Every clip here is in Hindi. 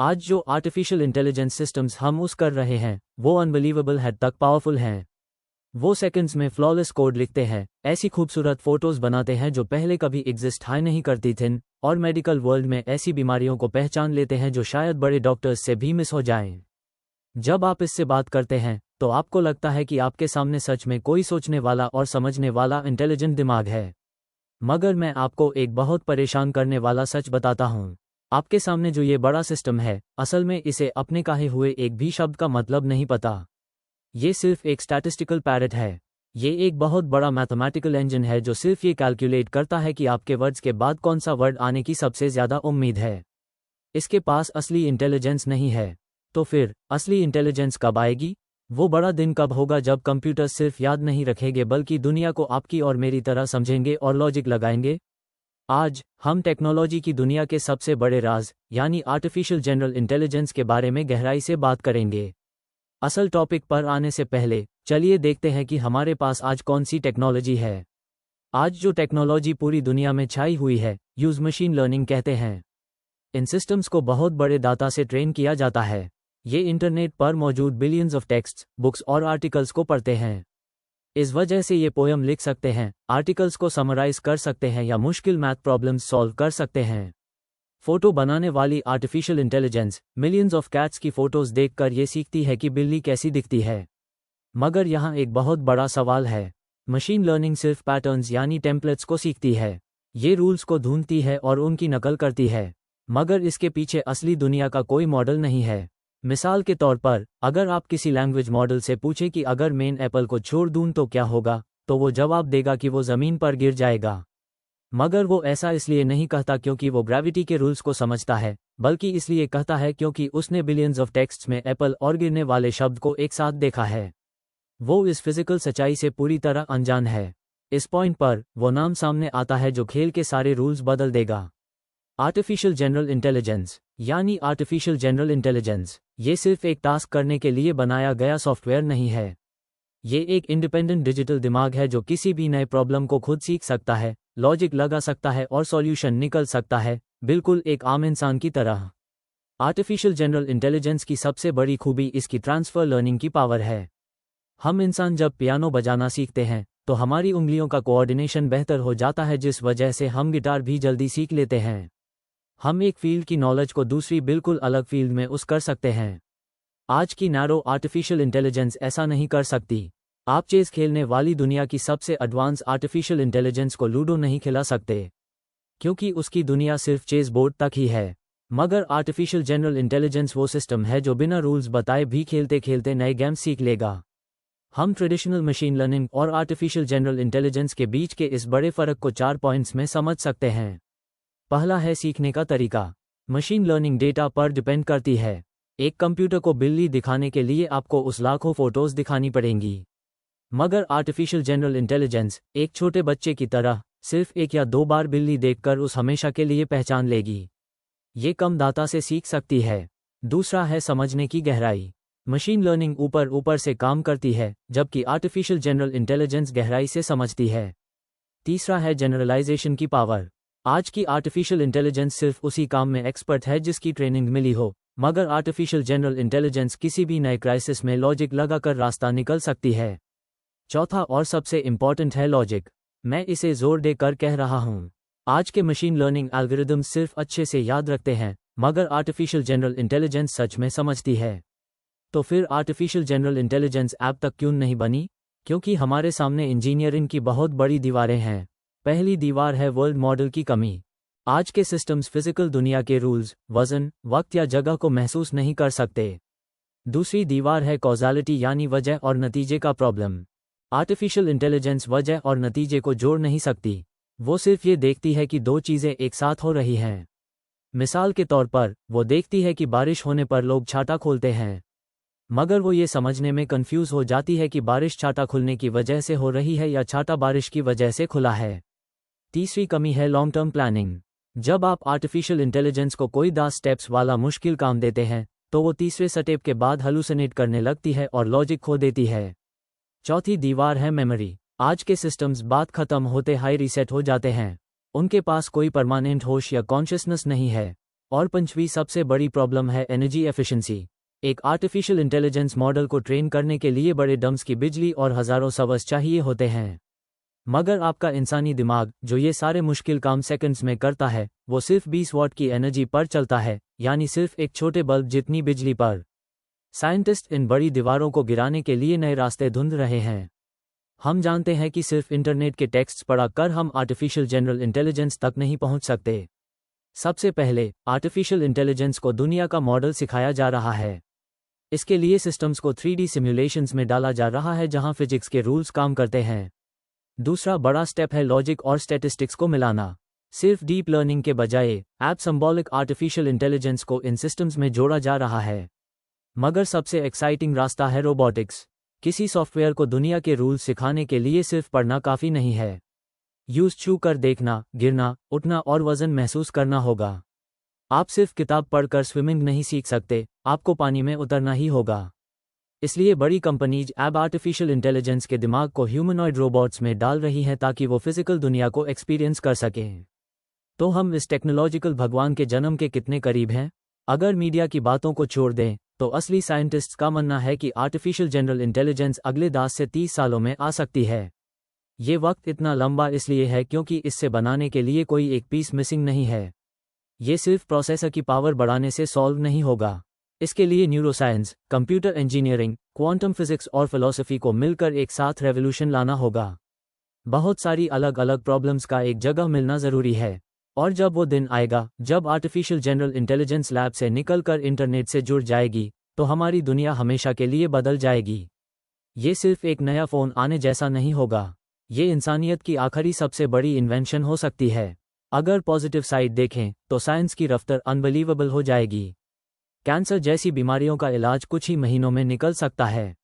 आज जो आर्टिफिशियल इंटेलिजेंस सिस्टम्स हम यूज कर रहे हैं वो अनबिलीवेबल हद तक पावरफुल हैं। वो सेकंड्स में फ्लॉलेस कोड लिखते हैं, ऐसी खूबसूरत फोटोज बनाते हैं जो पहले कभी एग्जिस्ट ही नहीं करती थीं, और मेडिकल वर्ल्ड में ऐसी बीमारियों को पहचान लेते हैं जो शायद बड़े डॉक्टर्स से भी मिस हो जाएं। जब आप इससे बात करते हैं तो आपको लगता है कि आपके सामने सच में कोई सोचने वाला और समझने वाला इंटेलिजेंट दिमाग है। मगर मैं आपको एक बहुत परेशान करने वाला सच बताता हूँ। आपके सामने जो ये बड़ा सिस्टम है, असल में इसे अपने कहे हुए एक भी शब्द का मतलब नहीं पता। ये सिर्फ एक स्टैटिस्टिकल पैरेट है। ये एक बहुत बड़ा मैथमेटिकल इंजन है जो सिर्फ ये कैलकुलेट करता है कि आपके वर्ड्स के बाद कौन सा वर्ड आने की सबसे ज़्यादा उम्मीद है। इसके पास असली इंटेलिजेंस नहीं है। तो फिर असली इंटेलिजेंस कब आएगी? वो बड़ा दिन कब होगा जब कंप्यूटर सिर्फ याद नहीं रखेंगे बल्कि दुनिया को आपकी और मेरी तरह समझेंगे और लॉजिक लगाएंगे? आज हम टेक्नोलॉजी की दुनिया के सबसे बड़े राज यानी आर्टिफिशियल जनरल इंटेलिजेंस के बारे में गहराई से बात करेंगे। असल टॉपिक पर आने से पहले चलिए देखते हैं कि हमारे पास आज कौन सी टेक्नोलॉजी है। आज जो टेक्नोलॉजी पूरी दुनिया में छाई हुई है यूज मशीन लर्निंग कहते हैं। इन सिस्टम्स को बहुत बड़े डाटा से ट्रेन किया जाता है। ये इंटरनेट पर मौजूद बिलियंस ऑफ टेक्स्ट, बुक्स और आर्टिकल्स को पढ़ते हैं। इस वजह से ये पोयम लिख सकते हैं, आर्टिकल्स को समराइज कर सकते हैं या मुश्किल मैथ प्रॉब्लम्स सॉल्व कर सकते हैं। फोटो बनाने वाली artificial intelligence millions of cats की फोटोज देखकर ये सीखती है कि बिल्ली कैसी दिखती है। मगर यहाँ एक बहुत बड़ा सवाल है। मशीन लर्निंग सिर्फ पैटर्न्स यानी टेम्पलेट्स को सीखती है। ये रूल्स को ढूंढती है और उनकी नकल करती है, मगर इसके पीछे असली दुनिया का कोई मॉडल नहीं है। मिसाल के तौर पर, अगर आप किसी लैंग्वेज मॉडल से पूछें कि अगर मैं एप्पल को छोड़ दूं तो क्या होगा, तो वो जवाब देगा कि वो ज़मीन पर गिर जाएगा। मगर वो ऐसा इसलिए नहीं कहता क्योंकि वो ग्रेविटी के रूल्स को समझता है, बल्कि इसलिए कहता है क्योंकि उसने बिलियंस ऑफ टेक्स्ट्स में एप्पल और गिरने वाले शब्द को एक साथ देखा है। वो इस फिजिकल सच्चाई से पूरी तरह अनजान है। इस पॉइंट पर वो नाम सामने आता है जो खेल के सारे रूल्स बदल देगा। आर्टिफिशियल जनरल इंटेलिजेंस यानी आर्टिफिशियल जनरल इंटेलिजेंस ये सिर्फ एक टास्क करने के लिए बनाया गया सॉफ्टवेयर नहीं है। ये एक इंडिपेंडेंट डिजिटल दिमाग है जो किसी भी नए प्रॉब्लम को खुद सीख सकता है, लॉजिक लगा सकता है और सॉल्यूशन निकल सकता है, बिल्कुल एक आम इंसान की तरह। आर्टिफिशियल जनरल इंटेलिजेंस की सबसे बड़ी खूबी इसकी ट्रांसफर लर्निंग की पावर है। हम इंसान जब पियानो बजाना सीखते हैं तो हमारी उंगलियों का कोऑर्डिनेशन बेहतर हो जाता है, जिस वजह से हम गिटार भी जल्दी सीख लेते हैं। हम एक फील्ड की नॉलेज को दूसरी बिल्कुल अलग फील्ड में यूज कर सकते हैं। आज की नैरो आर्टिफिशियल इंटेलिजेंस ऐसा नहीं कर सकती। आप चेस खेलने वाली दुनिया की सबसे एडवांस आर्टिफिशियल इंटेलिजेंस को लूडो नहीं खिला सकते, क्योंकि उसकी दुनिया सिर्फ चेस बोर्ड तक ही है। मगर आर्टिफिशियल जनरल इंटेलिजेंस वो सिस्टम है जो बिना रूल्स बताए भी खेलते खेलते नए गेम सीख लेगा। हम ट्रेडिशनल मशीन लर्निंग और आर्टिफिशियल जनरल इंटेलिजेंस के बीच के इस बड़े फर्क को 4 पॉइंट्स में समझ सकते हैं। पहला है सीखने का तरीका। मशीन लर्निंग डेटा पर डिपेंड करती है। एक कंप्यूटर को बिल्ली दिखाने के लिए आपको उस लाखों फोटोज दिखानी पड़ेंगी, मगर आर्टिफिशियल जनरल इंटेलिजेंस एक छोटे बच्चे की तरह सिर्फ 1 या 2 बार बिल्ली देखकर उस हमेशा के लिए पहचान लेगी। ये कम डाटा से सीख सकती है। दूसरा है समझने की गहराई। मशीन लर्निंग ऊपर ऊपर से काम करती है, जबकि आर्टिफिशियल जनरल इंटेलिजेंस गहराई से समझती है। तीसरा है जनरलाइजेशन की पावर। आज की आर्टिफिशियल इंटेलिजेंस सिर्फ उसी काम में एक्सपर्ट है जिसकी ट्रेनिंग मिली हो, मगर आर्टिफिशियल जनरल इंटेलिजेंस किसी भी नए क्राइसिस में लॉजिक लगाकर रास्ता निकल सकती है। चौथा और सबसे इम्पॉर्टेंट है लॉजिक। मैं इसे जोर देकर कह रहा हूँ। आज के मशीन लर्निंग एल्गोरिदम्स सिर्फ अच्छे से याद रखते हैं, मगर आर्टिफिशियल जनरल इंटेलिजेंस सच में समझती है। तो फिर आर्टिफिशियल जनरल इंटेलिजेंस ऐप तक क्यों नहीं बनी? क्योंकि हमारे सामने इंजीनियरिंग की बहुत बड़ी दीवारें हैं। पहली दीवार है वर्ल्ड मॉडल की कमी। आज के सिस्टम्स फिजिकल दुनिया के रूल्स, वजन, वक्त या जगह को महसूस नहीं कर सकते। दूसरी दीवार है कॉजालिटी यानी वजह और नतीजे का प्रॉब्लम। आर्टिफिशियल इंटेलिजेंस वजह और नतीजे को जोड़ नहीं सकती। वो सिर्फ ये देखती है कि 2 चीज़ें एक साथ हो रही हैं। मिसाल के तौर पर, वो देखती है कि बारिश होने पर लोग छाता खोलते हैं, मगर वो ये समझने में कंफ्यूज हो जाती है कि बारिश छाता खुलने की वजह से हो रही है या छाता बारिश की वजह से खुला है। तीसरी कमी है लॉन्ग टर्म प्लानिंग। जब आप आर्टिफिशियल इंटेलिजेंस को कोई 10 स्टेप्स वाला मुश्किल काम देते हैं तो वो तीसरे स्टेप के बाद हलुसिनेट करने लगती है और लॉजिक खो देती है। चौथी दीवार है मेमोरी। आज के सिस्टम्स बात खत्म होते हाई रीसेट हो जाते हैं। उनके पास कोई परमानेंट होश या कॉन्शियसनेस नहीं है। और पांचवी सबसे बड़ी प्रॉब्लम है एनर्जी एफिशिएंसी। एक आर्टिफिशियल इंटेलिजेंस मॉडल को ट्रेन करने के लिए बड़े डम्स की बिजली और हज़ारों सर्वर्स चाहिए होते हैं। मगर आपका इंसानी दिमाग, जो ये सारे मुश्किल काम सेकंड्स में करता है, वो सिर्फ 20 वॉट की एनर्जी पर चलता है, यानी सिर्फ एक छोटे बल्ब जितनी बिजली पर। साइंटिस्ट इन बड़ी दीवारों को गिराने के लिए नए रास्ते ढूंढ रहे हैं। हम जानते हैं कि सिर्फ इंटरनेट के टेक्स्ट पढ़ा कर हम आर्टिफिशियल जनरल इंटेलिजेंस तक नहीं पहुंच सकते। सबसे पहले आर्टिफिशियल इंटेलिजेंस को दुनिया का मॉडल सिखाया जा रहा है। इसके लिए सिस्टम्स को 3D सिम्युलेशंस में डाला जा रहा है जहां फिजिक्स के रूल्स काम करते हैं। दूसरा बड़ा स्टेप है लॉजिक और स्टैटिस्टिक्स को मिलाना। सिर्फ डीप लर्निंग के बजाय ऐप सिंबॉलिक आर्टिफिशियल इंटेलिजेंस को इन सिस्टम्स में जोड़ा जा रहा है। मगर सबसे एक्साइटिंग रास्ता है रोबोटिक्स। किसी सॉफ्टवेयर को दुनिया के रूल्स सिखाने के लिए सिर्फ पढ़ना काफ़ी नहीं है। यूज छू कर देखना, गिरना, उठना और वजन महसूस करना होगा। आप सिर्फ किताब पढ़कर स्विमिंग नहीं सीख सकते, आपको पानी में उतरना ही होगा। इसलिए बड़ी कंपनीज अब आर्टिफिशियल इंटेलिजेंस के दिमाग को ह्यूमनॉइड रोबोट्स में डाल रही हैं ताकि वो फिजिकल दुनिया को एक्सपीरियंस कर सकें। तो हम इस टेक्नोलॉजिकल भगवान के जन्म के कितने करीब हैं? अगर मीडिया की बातों को छोड़ दें, तो असली साइंटिस्ट्स का मानना है कि आर्टिफिशियल जनरल इंटेलिजेंस अगले 10 से 30 सालों में आ सकती है। ये वक्त इतना लंबा इसलिए है क्योंकि इससे बनाने के लिए कोई एक पीस मिसिंग नहीं है। ये सिर्फ प्रोसेसर की पावर बढ़ाने से सॉल्व नहीं होगा। इसके लिए neuroscience, computer engineering, quantum physics और फिलॉसफी को मिलकर एक साथ रेवोल्यूशन लाना होगा। बहुत सारी अलग अलग प्रॉब्लम्स का एक जगह मिलना ज़रूरी है। और जब वो दिन आएगा जब आर्टिफिशियल जनरल इंटेलिजेंस लैब से निकलकर इंटरनेट से जुड़ जाएगी, तो हमारी दुनिया हमेशा के लिए बदल जाएगी। ये सिर्फ एक नया फ़ोन आने जैसा नहीं होगा। ये इंसानियत की आखिरी सबसे बड़ी इन्वेंशन हो सकती है। अगर पॉजिटिव साइड देखें तो साइंस की रफ्तार अनबिलीवेबल हो जाएगी। कैंसर जैसी बीमारियों का इलाज कुछ ही महीनों में निकल सकता है।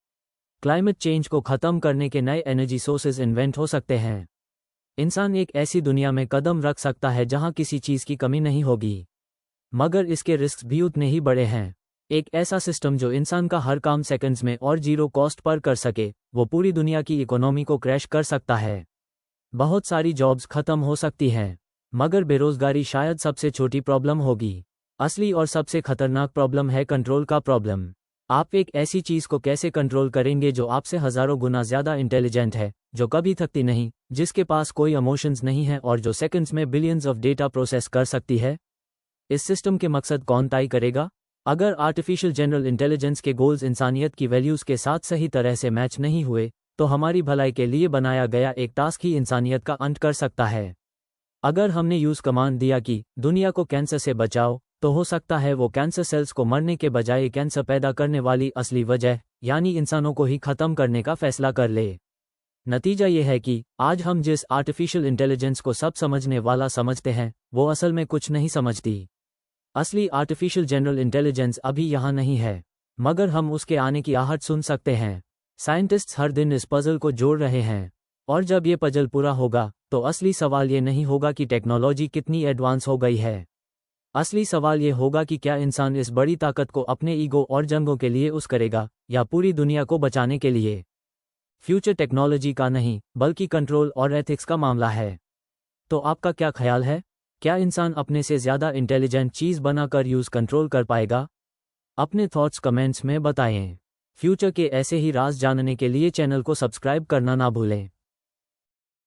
क्लाइमेट चेंज को ख़त्म करने के नए एनर्जी सोर्सेज इन्वेंट हो सकते हैं। इंसान एक ऐसी दुनिया में कदम रख सकता है जहां किसी चीज़ की कमी नहीं होगी। मगर इसके रिस्क भी उतने ही बड़े हैं। एक ऐसा सिस्टम जो इंसान का हर काम सेकंड्स में और जीरो कॉस्ट पर कर सके, वो पूरी दुनिया की इकोनॉमी को क्रैश कर सकता है। बहुत सारी जॉब्स खत्म हो सकती हैं, मगर बेरोजगारी शायद सबसे छोटी प्रॉब्लम होगी। असली और सबसे खतरनाक प्रॉब्लम है कंट्रोल का प्रॉब्लम। आप एक ऐसी चीज़ को कैसे कंट्रोल करेंगे जो आपसे हज़ारों गुना ज़्यादा इंटेलिजेंट है, जो कभी थकती नहीं, जिसके पास कोई इमोशंस नहीं है और जो सेकंड्स में बिलियंस ऑफ डेटा प्रोसेस कर सकती है? इस सिस्टम के मकसद कौन तय करेगा? अगर आर्टिफिशियल जनरल इंटेलिजेंस के गोल्स इंसानियत की वैल्यूज़ के साथ सही तरह से मैच नहीं हुए, तो हमारी भलाई के लिए बनाया गया एक टास्क ही इंसानियत का अंत कर सकता है। अगर हमने यूज़ कमांड दिया कि दुनिया को कैंसर से बचाओ, तो हो सकता है वो कैंसर सेल्स को मरने के बजाय कैंसर पैदा करने वाली असली वजह, यानी इंसानों को ही ख़त्म करने का फैसला कर ले। नतीजा ये है कि आज हम जिस आर्टिफिशियल इंटेलिजेंस को सब समझने वाला समझते हैं, वो असल में कुछ नहीं समझती। असली आर्टिफिशियल जनरल इंटेलिजेंस अभी यहाँ नहीं है, मगर हम उसके आने की आहट सुन सकते हैं। साइंटिस्ट्स हर दिन इस पजल को जोड़ रहे हैं, और जब ये पजल पूरा होगा, तो असली सवाल ये नहीं होगा कि टेक्नोलॉजी कितनी एडवांस हो गई है। असली सवाल ये होगा कि क्या इंसान इस बड़ी ताकत को अपने ईगो और जंगों के लिए यूज़ करेगा, या पूरी दुनिया को बचाने के लिए। फ्यूचर टेक्नोलॉजी का नहीं, बल्कि कंट्रोल और एथिक्स का मामला है। तो आपका क्या ख्याल है? क्या इंसान अपने से ज़्यादा इंटेलिजेंट चीज़ बनाकर यूज़ कंट्रोल कर पाएगा? अपने थॉट्स कमेंट्स में बताएं। फ्यूचर के ऐसे ही राज जानने के लिए चैनल को सब्सक्राइब करना ना भूलें।